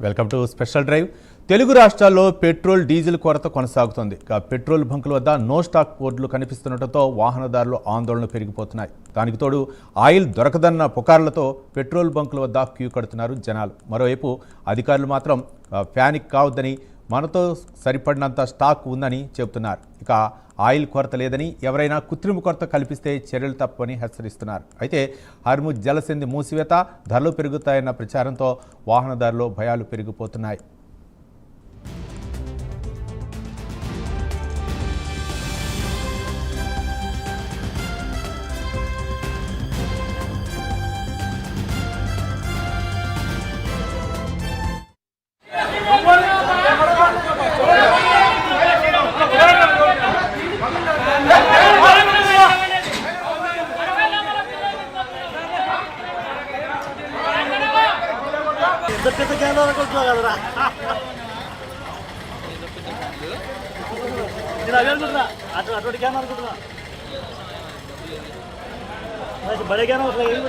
Welcome to special drive. Telugu రాష్ట్రాల్లో petrol diesel కొరత కొనసాగుతోంది. పెట్రోల్ బంకుల వద్ద నో స్టాక్ బోర్డులు కనిపిస్తుండటంతో వాహనదారులు ఆందోళనలు పెరిగిపోతున్నాయి. దానికి తోడు ఆయిల్ దొరకదన్న పుకార్లతో పెట్రోల్ బంకుల వద్ద క్యూ కడుతున్నారు జనాలు. మరోవైపు అధికారులు మాత్రం ప్యానిక్ కావద్దని, మనతో సరిపడినంత స్టాక్ ఉందని చెబుతున్నారు. ఇక ఆయిల్ కొరత లేదని, ఎవరైనా కృత్రిమ కొరత కల్పిస్తే చర్యలు తప్పని హెచ్చరిస్తున్నారు. అయితే హర్ముజ్ జలసంధి మూసివేత, ధరలు పెరుగుతాయన్న ప్రచారంతో వాహనదారులు భయాలు పెరిగిపోతున్నాయి. పెద్ద కేంద్రాలు కదరా నేను అవి అనుకుంటున్నా అటువంటి కేంద్రం అనుకుంటున్నా బడే కేంద్రం అసలు ఏం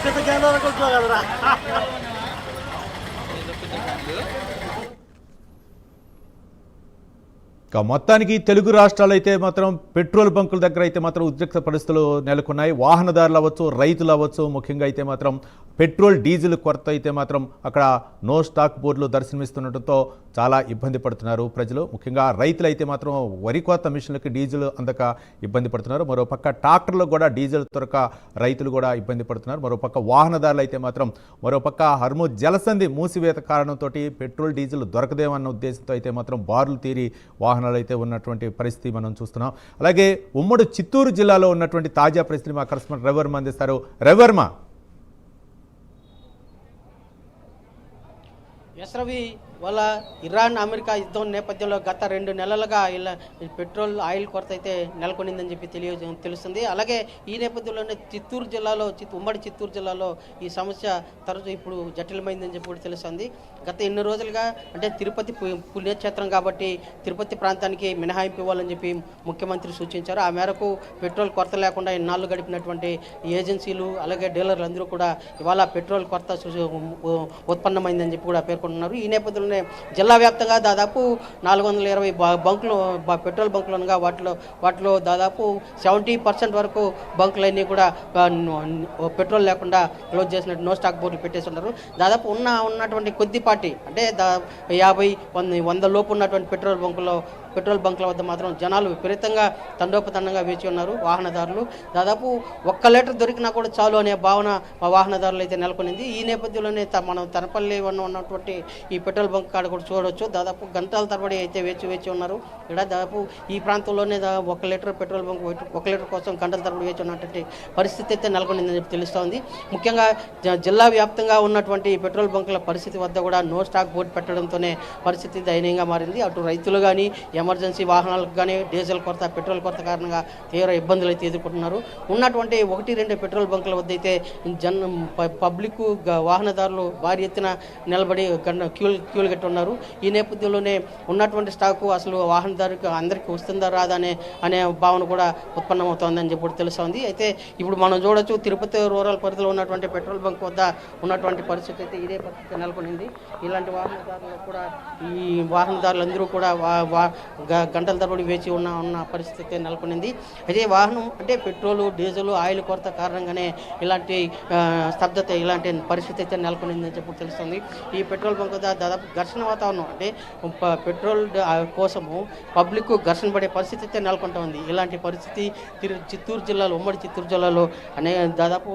పెద్ద కేంద్రాలు అనుకుంటున్నా కదరా మొత్తానికి తెలుగు రాష్ట్రాలు అయితే మాత్రం పెట్రోల్ బంకుల దగ్గర అయితే మాత్రం ఉద్రిక్త పరిస్థితులు నెలకొన్నాయి. వాహనదారులు అవ్వచ్చు, రైతులు అవ్వచ్చు, ముఖ్యంగా అయితే మాత్రం పెట్రోల్ డీజిల్ కొరత అయితే మాత్రం అక్కడ నో స్టాక్ బోర్డులు దర్శనమిస్తుండటంతో చాలా ఇబ్బంది పడుతున్నారు ప్రజలు. ముఖ్యంగా రైతులు అయితే మాత్రం వరి కోత మిషన్లకి డీజిల్ అందక ఇబ్బంది పడుతున్నారు. మరోపక్క ట్రాక్టర్లకు కూడా డీజిల్ దొరక రైతులు కూడా ఇబ్బంది పడుతున్నారు. మరోపక్క వాహనదారులు అయితే మాత్రం మరోపక్క హర్ముజ్ జలసంధి మూసివేత కారణంతో పెట్రోల్ డీజిల్ దొరకదేమన్న ఉద్దేశంతో అయితే మాత్రం బారులు తీరి వాహనాలు అయితే ఉన్నటువంటి పరిస్థితి మనం చూస్తున్నాం. అలాగే ఉమ్మడి చిత్తూరు జిల్లాలో ఉన్నటువంటి తాజా పరిస్థితిని మా కరెస్పాండెంట్ రవివర్మ అందిస్తారు. రవివర్మ. రవి, వాళ్ళ ఇరాన్ అమెరికా యుద్ధం నేపథ్యంలో గత 2 నెలలుగా ఇలా పెట్రోల్ ఆయిల్ కొరత అయితే నెలకొనిందని చెప్పి తెలుస్తుంది. అలాగే ఈ నేపథ్యంలోనే చిత్తూరు జిల్లాలో ఉమ్మడి చిత్తూరు జిల్లాలో ఈ సమస్య తరచు ఇప్పుడు జటిలమైందని చెప్పి కూడా తెలుస్తుంది. గత ఎన్ని రోజులుగా అంటే తిరుపతి పుణ్యక్షేత్రం కాబట్టి తిరుపతి ప్రాంతానికి మినహాయింపు ఇవ్వాలని చెప్పి ముఖ్యమంత్రి సూచించారు. ఆ మేరకు పెట్రోల్ కొరత లేకుండా ఇన్నాళ్ళు గడిపినటువంటి ఏజెన్సీలు అలాగే డీలర్లు అందరూ కూడా ఇవాళ పెట్రోల్ కొరత ఉత్పన్నమైందని చెప్పి కూడా పేర్కొన్నారు. ఈ నేపథ్యంలో జిల్లా వ్యాప్తంగా దాదాపు 420 బంకులు పెట్రోల్ బంకులు ఉండగా వాటిలో దాదాపు 70% వరకు బంకులన్నీ కూడా పెట్రోల్ లేకుండా క్లోజ్ చేసినట్టు నో స్టాక్ బోర్డులు పెట్టేసి ఉన్నారు. దాదాపు ఉన్నటువంటి కొద్దిపాటి అంటే 50-100 లోపు ఉన్నటువంటి పెట్రోల్ బంకుల వద్ద మాత్రం జనాలు విపరీతంగా తండోపతండంగా వేచి ఉన్నారు. వాహనదారులు దాదాపు 1 లీటర్ దొరికినా కూడా చాలు అనే భావన వాహనదారులు అయితే నెలకొనింది. ఈ నేపథ్యంలోనే మనం తనపల్లి ఉన్నటువంటి ఈ పెట్రోల్ బంక్ కాడ కూడా చూడవచ్చు. దాదాపు గంటల తరబడి అయితే వేచి ఉన్నారు. ఇక్కడ దాదాపు ఈ ప్రాంతంలోనే 1 లీటర్ పెట్రోల్ బంక్ 1 లీటర్ కోసం గంటల తరబడి వేచి ఉన్నటువంటి పరిస్థితి అయితే నెలకొనిందని చెప్పి తెలుస్తోంది. ముఖ్యంగా జిల్లా వ్యాప్తంగా ఉన్నటువంటి పెట్రోల్ బంకుల పరిస్థితి వద్ద కూడా నో స్టాక్ బోర్డు పెట్టడంతోనే పరిస్థితి దయనీయంగా మారింది. అటు రైతులు కానీ, ఎమర్జెన్సీ వాహనాలకు కానీ డీజిల్ కొరత, పెట్రోల్ కొరత కారణంగా తీవ్ర ఇబ్బందులు అయితే ఎదుర్కొంటున్నారు. ఉన్నటువంటి 1-2 పెట్రోల్ బంకుల వద్ద అయితే పబ్లిక్ వాహనదారులు భారీ ఎత్తున నిలబడి క్యూలు కట్టి ఉన్నారు. ఈ నేపథ్యంలోనే ఉన్నటువంటి స్టాకు అసలు వాహనదారుకి అందరికీ వస్తుందా రాదా అనే భావన కూడా ఉత్పన్నమవుతోందని చెప్పి తెలుస్తోంది. అయితే ఇప్పుడు మనం చూడొచ్చు, తిరుపతి రూరల్ పరిధిలో ఉన్నటువంటి పెట్రోల్ బంక్ వద్ద ఉన్నటువంటి పరిస్థితి అయితే ఇదే పరిస్థితి నెలకొనింది. ఇలాంటి వాహనదారులు కూడా ఈ వాహనదారులందరూ కూడా గంటల తరబడి వేచి ఉన్న పరిస్థితి నెలకొనింది. అయితే వాహనం అంటే పెట్రోలు, డీజిల్, ఆయిల్ కొరత కారణంగానే ఇలాంటి స్తబ్దత, ఇలాంటి పరిస్థితి అయితే నెలకొనిందని చెప్పి తెలుస్తుంది. ఈ పెట్రోల్ బంక్ దాదాపు ఘర్షణ వాతావరణం అంటే పెట్రోల్ కోసము పబ్లిక్ ఘర్షణ పడే పరిస్థితి అయితే నెలకొంటా ఉంది. ఇలాంటి పరిస్థితి చిత్తూరు జిల్లాలో, ఉమ్మడి చిత్తూరు జిల్లాలో దాదాపు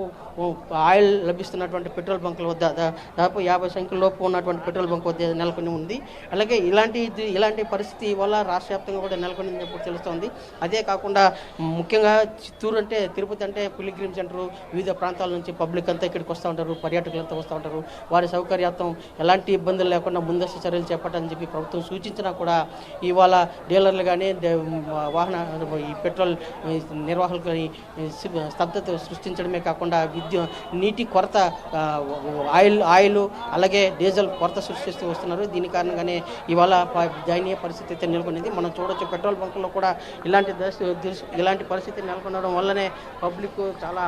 ఆయిల్ లభిస్తున్నటువంటి పెట్రోల్ బంకుల వద్ద దాదాపు 50 సంఖ్యల లోపు ఉన్నటువంటి పెట్రోల్ బంక్ వద్ద నెలకొని ఉంది. అలాగే ఇలాంటి పరిస్థితి వల్ల రాష్ట్ర వ్యాప్తంగా కూడా నెలకొనిందని చెప్పి తెలుస్తోంది. అదే కాకుండా ముఖ్యంగా చిత్తూరు అంటే, తిరుపతి అంటే పిలిగ్రిమ్ సెంటరు, వివిధ ప్రాంతాల నుంచి పబ్లిక్ అంతా ఇక్కడికి వస్తూ ఉంటారు, పర్యాటకులంతా వస్తూ ఉంటారు. వారి సౌకర్యార్థం ఎలాంటి ఇబ్బందులు లేకుండా ముందస్తు చర్యలు చేపట్టాలని చెప్పి ప్రభుత్వం సూచించినా కూడా ఇవాళ డీలర్లు కానీ వాహన ఈ పెట్రోల్ నిర్వాహకులు కానీ స్తబ్దత సృష్టించడమే కాకుండా నీటి కొరత, ఆయిల్ అలాగే డీజిల్ కొరత సృష్టిస్తూ వస్తున్నారు. దీని కారణంగానే ఇవాళ దయనీయ పరిస్థితి అయితే నెలకొనింది. మనం చూడొచ్చు పెట్రోల్ బంకుల్లో కూడా ఇలాంటి పరిస్థితి నెలకొనడం వల్లనే పబ్లిక్ చాలా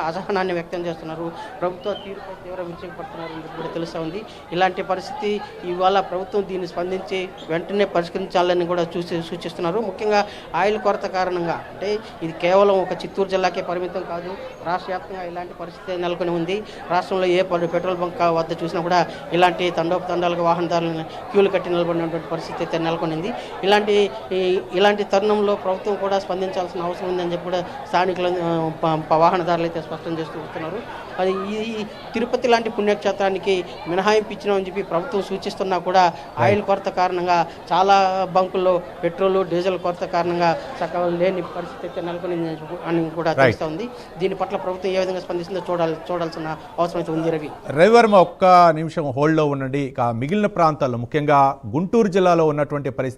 అసహనాన్ని వ్యక్తం చేస్తున్నారు. ప్రభుత్వ తీరుపై తీవ్ర విరుచుకుపడుతున్నారు అని కూడా తెలుస్తూ ఉంది. ఇలాంటి పరిస్థితి ఇవాళ ప్రభుత్వం దీన్ని స్పందించి వెంటనే పరిష్కరించాలని కూడా సూచిస్తున్నారు. ముఖ్యంగా ఆయిల్ కొరత కారణంగా, అంటే ఇది కేవలం ఒక చిత్తూరు జిల్లాకే పరిమితం కాదు, రాష్ట్ర వ్యాప్తంగా ఇలాంటి పరిస్థితి నెలకొని ఉంది. రాష్ట్రంలో ఏ పెట్రోల్ బంక్ వద్ద చూసినా కూడా ఇలాంటి తండోపతండాలుగా వాహనదారులను క్యూలు కట్టి నిలబడినటువంటి పరిస్థితి అయితే నెలకొనింది. ఇలాంటి తరుణంలో ప్రభుత్వం కూడా స్పందించాల్సిన అవసరం ఉందని చెప్పి కూడా స్థానికుల వాహనదారులు అయితే స్పష్టం చేస్తూ వస్తున్నారు. అది ఈ తిరుపతి లాంటి పుణ్యక్షేత్రానికి మినహాయింపు ఇచ్చినామని చెప్పి ప్రభుత్వం సూచిస్తున్నా కూడా ఆయిల్ కొరత కారణంగా చాలా బంకుల్లో పెట్రోల్, డీజిల్ కొరత కారణంగా చక్కగా లేని పరిస్థితి అయితే నెలకొనింది అని కూడా తెలుస్తూ ఉంది. దీని పట్ల ప్రభుత్వం ఏ విధంగా స్పందిస్తుందో చూడాల్సిన అవసరం అయితే ఉంది. రవివర్మ ఒక్క నిమిషం హోల్డ్లో ఉండండి. ఇక మిగిలిన ప్రాంతాల్లో ముఖ్యంగా గుంటూరు జిల్లాలో ఉన్నటువంటి పరిస్థితి